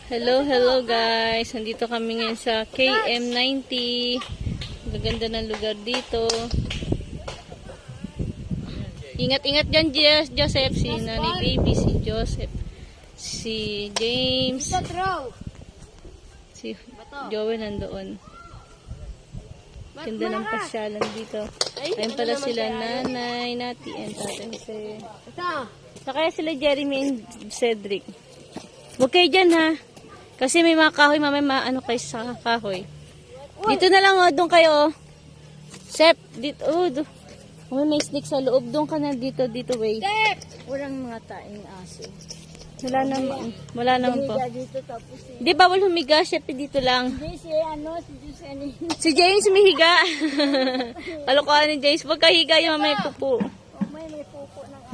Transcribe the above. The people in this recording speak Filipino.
Hello guys. Nandito kami ngayon sa KM90. Gaganda ng lugar dito. Ingat-ingat dyan, Joseph. Si Nanay Baby, si Joseph. Si James. Si Joey nandoon. Ganda ng pasyalan dito. Ayun pala sila Nanay, Nati, and Tatay Jose. Kaya sila Jeremy and Cedric. Huwag kayo dyan ha. Kasi may mga kahoy, mamaya maano kayo sa kahoy. Dito na lang doon kayo. Sep, dito, may snake sa loob. Doon ka na dito, way. Walang mga taing aso. Wala naman po. Di bawal humiga, Sep, dito lang. Hindi Si James humihiga. Kalokohan ni James. Huwag kahiga yung may pupo. may pupo na.